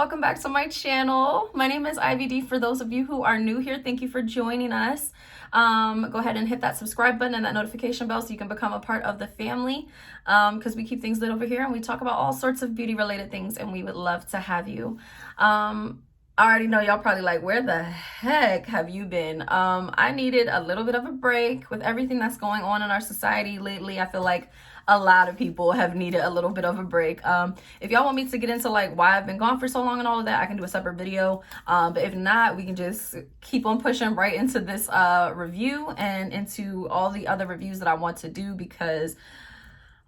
welcome back to my channel. My name is IVD. For those of you who are new here, thank you for joining us. Go ahead and hit that subscribe button and that notification bell so you can become a part of the family, because we keep things lit over here and we talk about all sorts of beauty related things, and we would love to have you. I already know y'all probably like, where the heck have you been? I needed a little bit of a break with everything that's going on in our society lately. I feel like a lot of people have needed a little bit of a break. If y'all want me to get into like why I've been gone for so long and all of that, I can do a separate video. But if not, we can just keep on pushing right into this review and into all the other reviews that I want to do, because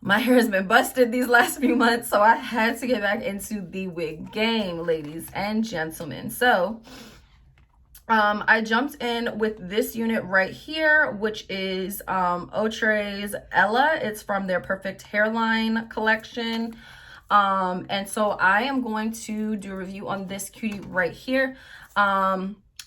my hair has been busted these last few months, so I had to get back into the wig game, ladies and gentlemen. So I jumped in with this unit right here, which is Outre's Ella. It's from their Perfect Hairline collection. And so I am going to do a review on this cutie right here.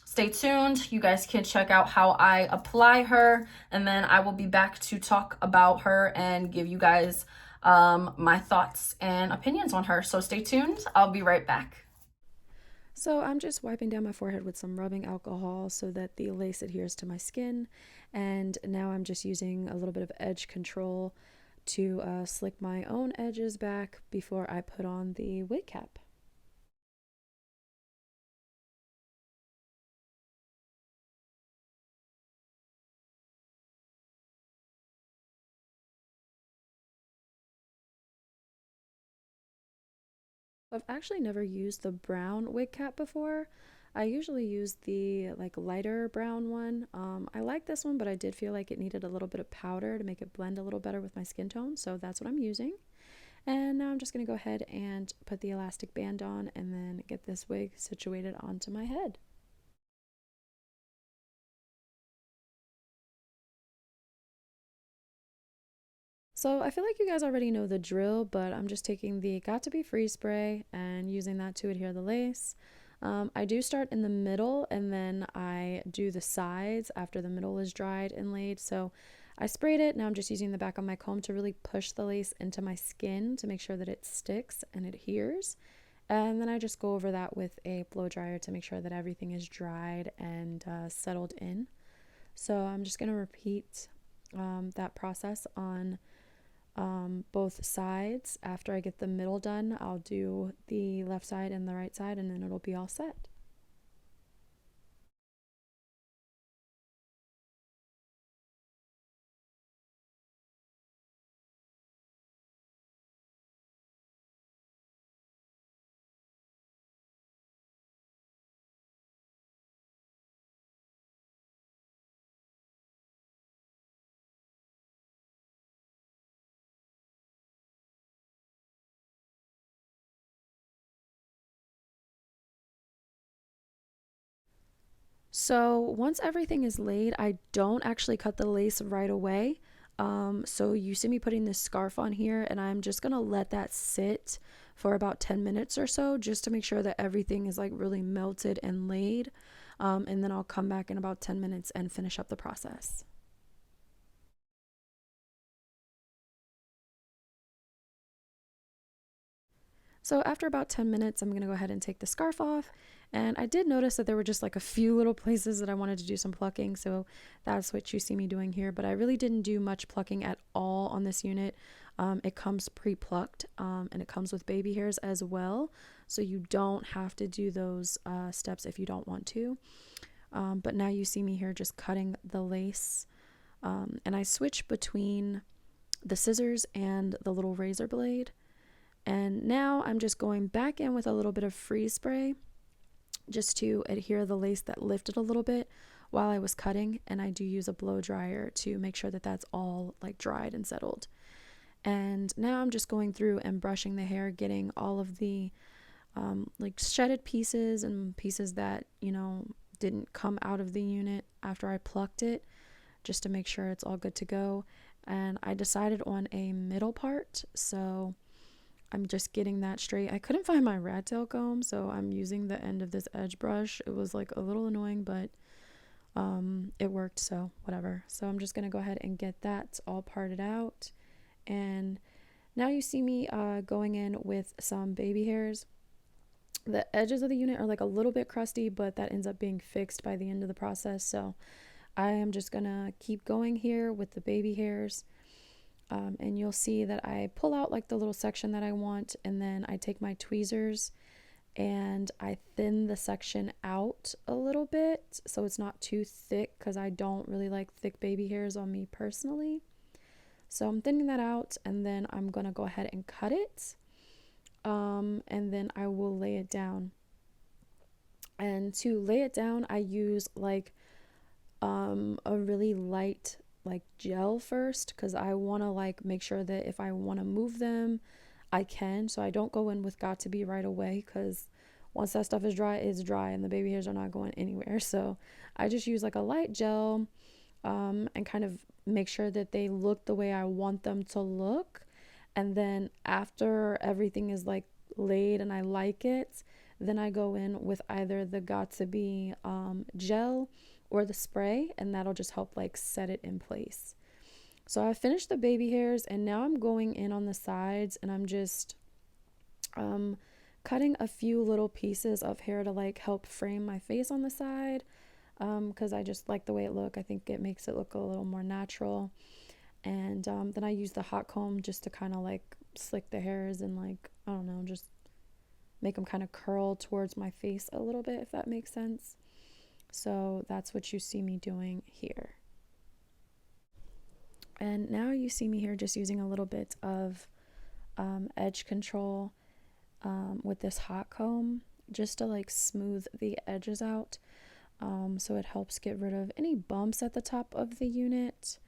Stay tuned. You guys can check out how I apply her, and then I will be back to talk about her and give you guys my thoughts and opinions on her. So stay tuned. I'll be right back. So I'm just wiping down my forehead with some rubbing alcohol so that the lace adheres to my skin. And now I'm just using a little bit of edge control to slick my own edges back before I put on the wig cap. I've actually never used the brown wig cap before. I usually use the like lighter brown one. I like this one, but I did feel like it needed a little bit of powder to make it blend a little better with my skin tone, so that's what I'm using. And now I'm just going to go ahead and put the elastic band on and then get this wig situated onto my head. So I feel like you guys already know the drill, but I'm just taking the Got To Be Free spray and using that to adhere the lace. I do start in the middle and then I do the sides after the middle is dried and laid. So I sprayed it. Now I'm just using the back of my comb to really push the lace into my skin to make sure that it sticks and adheres. And then I just go over that with a blow dryer to make sure that everything is dried and settled in. So I'm just going to repeat that process on both sides. After I get the middle done, I'll do the left side and the right side, and then it'll be all set. So once everything is laid, I don't actually cut the lace right away. So you see me putting this scarf on here, and I'm just gonna let that sit for about 10 minutes or so just to make sure that everything is like really melted and laid. And then I'll come back in about 10 minutes and finish up the process. So after about 10 minutes, I'm going to go ahead and take the scarf off. And I did notice that there were just like a few little places that I wanted to do some plucking. So that's what you see me doing here. But I really didn't do much plucking at all on this unit. It comes pre-plucked and it comes with baby hairs as well. So you don't have to do those steps if you don't want to. But now you see me here just cutting the lace. And I switch between the scissors and the little razor blade. And now I'm just going back in with a little bit of freeze spray just to adhere the lace that lifted a little bit while I was cutting. And I do use a blow dryer to make sure that that's all like dried and settled. And now I'm just going through and brushing the hair, getting all of the like shedded pieces and pieces that, didn't come out of the unit after I plucked it, just to make sure it's all good to go. And I decided on a middle part, so I'm just getting that straight. I couldn't find my rat tail comb, so I'm using the end of this edge brush. It was like a little annoying, but it worked, so whatever. So I'm just gonna go ahead and get that all parted out. And now you see me going in with some baby hairs. The edges of the unit are like a little bit crusty, but that ends up being fixed by the end of the process. So I am just gonna keep going here with the baby hairs. And you'll see that I pull out like the little section that I want, and then I take my tweezers and I thin the section out a little bit so it's not too thick, because I don't really like thick baby hairs on me personally. So I'm thinning that out, and then I'm gonna go ahead and cut it, and then I will lay it down. And to lay it down, I use like a really light like gel first, because I want to like make sure that if I want to move them, I can. So I don't go in with got to be right away, because once that stuff is dry, it's dry and the baby hairs are not going anywhere. So I just use like a light gel, and kind of make sure that they look the way I want them to look. And then after everything is like laid and I like it, then I go in with either the got to be gel or the spray, and that'll just help like set it in place. So I finished the baby hairs, and now I'm going in on the sides, and I'm just cutting a few little pieces of hair to like help frame my face on the side, because I just like the way it look. I think it makes it look a little more natural. And then I use the hot comb just to kind of like slick the hairs and like, I don't know, just make them kind of curl towards my face a little bit, if that makes sense. So that's what you see me doing here. And now you see me here just using a little bit of edge control with this hot comb, just to like smooth the edges out. So it helps get rid of any bumps at the top of the unit.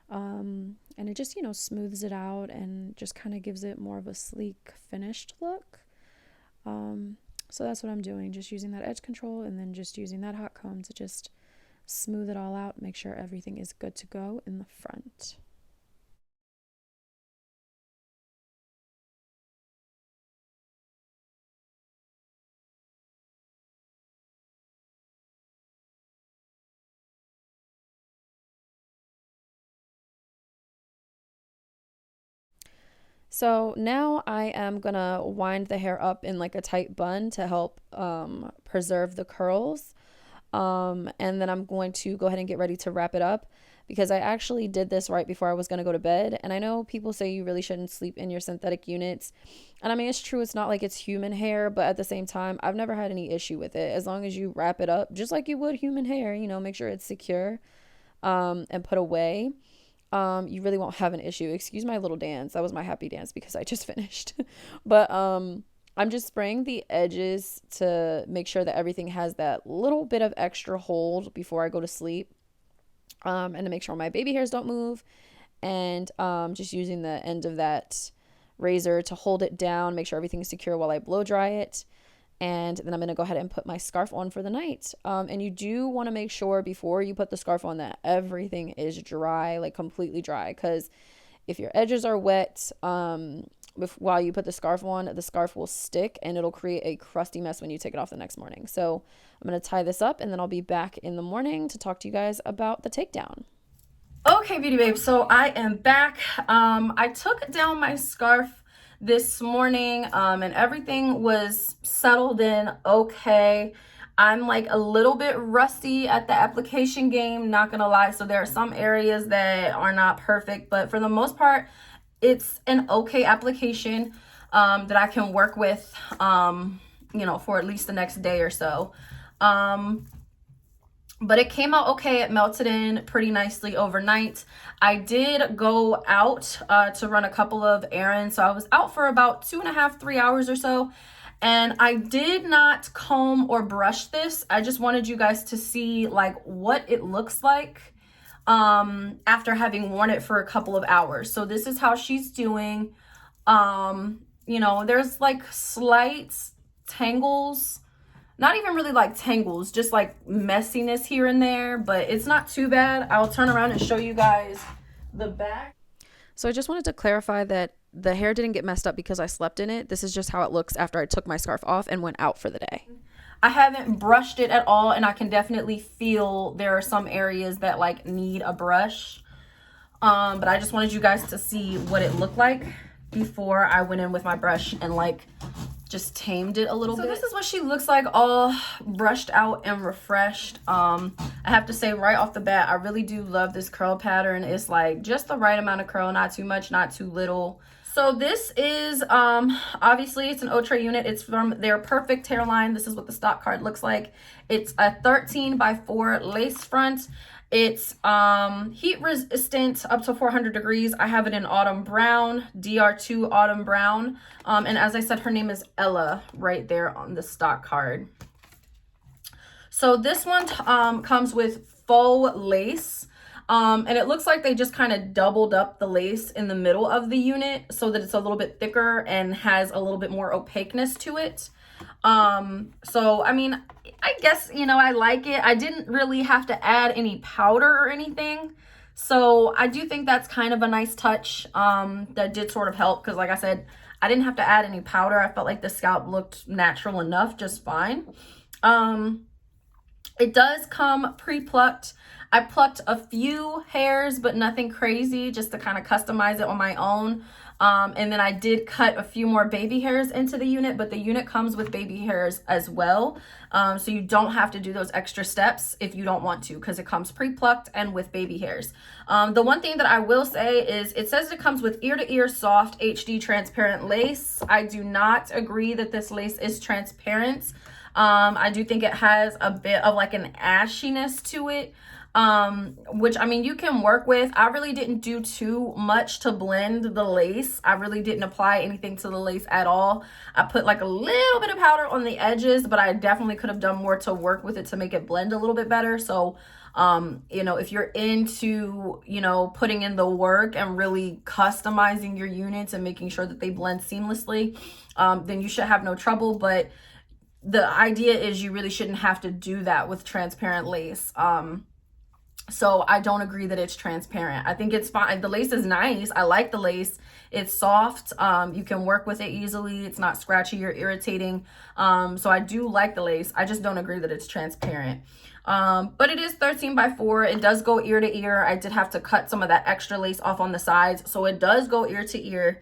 And it just, smooths it out and just kind of gives it more of a sleek, finished look. So that's what I'm doing, just using that edge control and then just using that hot comb to just smooth it all out, make sure everything is good to go in the front. So now I am gonna wind the hair up in like a tight bun to help preserve the curls. And then I'm going to go ahead and get ready to wrap it up, because I actually did this right before I was going to go to bed. And I know people say you really shouldn't sleep in your synthetic units. And I mean, it's true, it's not like it's human hair, but at the same time, I've never had any issue with it. As long as you wrap it up just like you would human hair, make sure it's secure, and put away. You really won't have an issue. Excuse my little dance. That was my happy dance because I just finished. But I'm just spraying the edges to make sure that everything has that little bit of extra hold before I go to sleep. And to make sure my baby hairs don't move. And just using the end of that razor to hold it down, make sure everything is secure while I blow dry it. And then I'm going to go ahead and put my scarf on for the night. And you do want to make sure before you put the scarf on that everything is dry, like completely dry. Because if your edges are wet while you put the scarf on, the scarf will stick and it'll create a crusty mess when you take it off the next morning. So I'm going to tie this up, and then I'll be back in the morning to talk to you guys about the takedown. Okay, beauty babes, so I am back. I took down my scarf this morning, and everything was settled in okay. I'm like a little bit rusty at the application game, not gonna lie. So there are some areas that are not perfect, but for the most part, it's an okay application that I can work with, for at least the next day or so. But it came out okay. It melted in pretty nicely overnight. I did go out to run a couple of errands. So I was out for about 2.5, 3 hours or so. And I did not comb or brush this. I just wanted you guys to see like what it looks like after having worn it for a couple of hours. So this is how she's doing. There's like slight tangles. Not even really like tangles, just like messiness here and there, but it's not too bad. I'll turn around and show you guys the back. So I just wanted to clarify that the hair didn't get messed up because I slept in it. This is just how it looks after I took my scarf off and went out for the day. I haven't brushed it at all, and I can definitely feel there are some areas that like need a brush. But I just wanted you guys to see what it looked like before I went in with my brush and like just tamed it a little bit. So this is what she looks like, all brushed out and refreshed. I have to say right off the bat, I really do love this curl pattern. It's like just the right amount of curl, not too much, not too little. So this is, obviously it's an Outre unit. It's from their Perfect hairline. This is what the stock card looks like. It's a 13x4 lace front. It's heat resistant up to 400 degrees. I have it in autumn brown, DR2 autumn brown. And as I said, her name is Ella right there on the stock card. So this one comes with faux lace. And it looks like they just kind of doubled up the lace in the middle of the unit so that it's a little bit thicker and has a little bit more opaqueness to it. So, I mean, I guess, you know, I like it. I didn't really have to add any powder or anything. So I do think that's kind of a nice touch, that did sort of help. Cause like I said, I didn't have to add any powder. I felt like the scalp looked natural enough, just fine. It does come pre-plucked. I plucked a few hairs, but nothing crazy, just to kind of customize it on my own. And then I did cut a few more baby hairs into the unit, but the unit comes with baby hairs as well. So you don't have to do those extra steps if you don't want to, because it comes pre-plucked and with baby hairs. The one thing that I will say is it says it comes with ear-to-ear soft HD transparent lace. I do not agree that this lace is transparent. I do think it has a bit of like an ashiness to it. Which I mean you can work with. I really didn't do too much to blend the lace. I really didn't apply anything to the lace at all. I put like a little bit of powder on the edges, but I definitely could have done more to work with it to make it blend a little bit better. So you know, if you're into, you know, putting in the work and really customizing your units and making sure that they blend seamlessly, then you should have no trouble. But the idea is you really shouldn't have to do that with transparent lace. So I don't agree that it's transparent. I think it's fine. The lace is nice. I like the lace. It's soft. You can work with it easily. It's not scratchy or irritating. So I do like the lace. I just don't agree that it's transparent. But it is 13x4. It does go ear to ear. I did have to cut some of that extra lace off on the sides. So it does go ear to ear.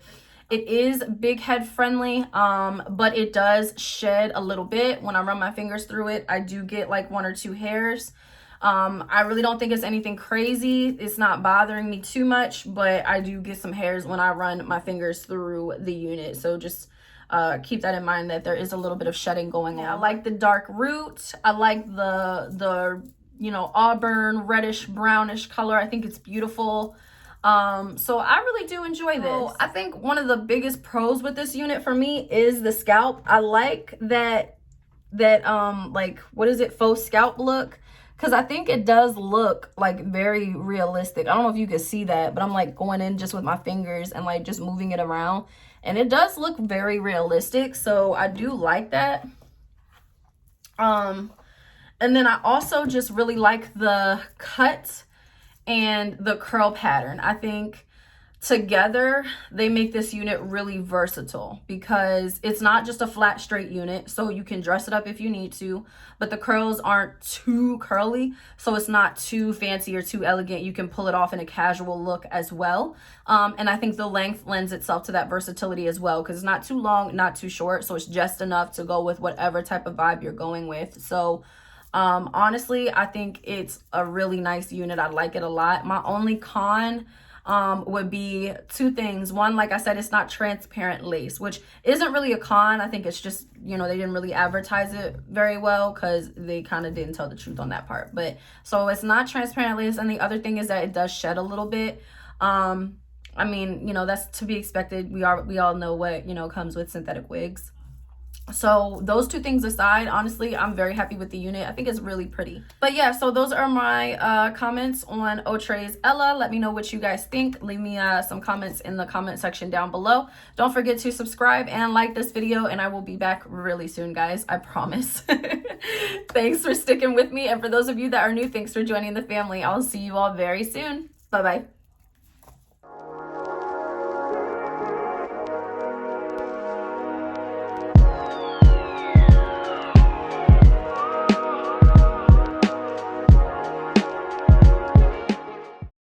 It is big head friendly, but it does shed a little bit. When I run my fingers through it, I do get like 1 or 2 hairs. I really don't think it's anything crazy. It's not bothering me too much, but I do get some hairs when I run my fingers through the unit. So just keep that in mind, that there is a little bit of shedding going on. I like the dark root. I like the you know, auburn, reddish, brownish color. I think it's beautiful. So I really do enjoy this. So I think one of the biggest pros with this unit for me is the scalp. I like that like, what is it, faux scalp look. Because I think it does look like very realistic. I don't know if you can see that, but I'm like going in just with my fingers and like just moving it around. And it does look very realistic. So I do like that. And then I also just really like the cut and the curl pattern. I think together they make this unit really versatile, because it's not just a flat straight unit, so you can dress it up if you need to, but the curls aren't too curly, so it's not too fancy or too elegant. You can pull it off in a casual look as well. And I think the length lends itself to that versatility as well, because it's not too long, not too short, so it's just enough to go with whatever type of vibe you're going with. So honestly, I think it's a really nice unit. I like it a lot. My only con would be 2 things. One, like I said, it's not transparent lace, which isn't really a con. I think it's just, you know, they didn't really advertise it very well, because they kind of didn't tell the truth on that part. But so it's not transparent lace. And the other thing is that it does shed a little bit. I mean, you know, that's to be expected. We all know what, you know, comes with synthetic wigs. So those 2 things aside, honestly, I'm very happy with the unit. I think it's really pretty. But yeah, so those are my comments on Outre's Ella. Let me know what you guys think. Leave me some comments in the comment section down below. Don't forget to subscribe and like this video, and I will be back really soon, guys. I promise. Thanks for sticking with me. And for those of you that are new, thanks for joining the family. I'll see you all very soon. Bye-bye.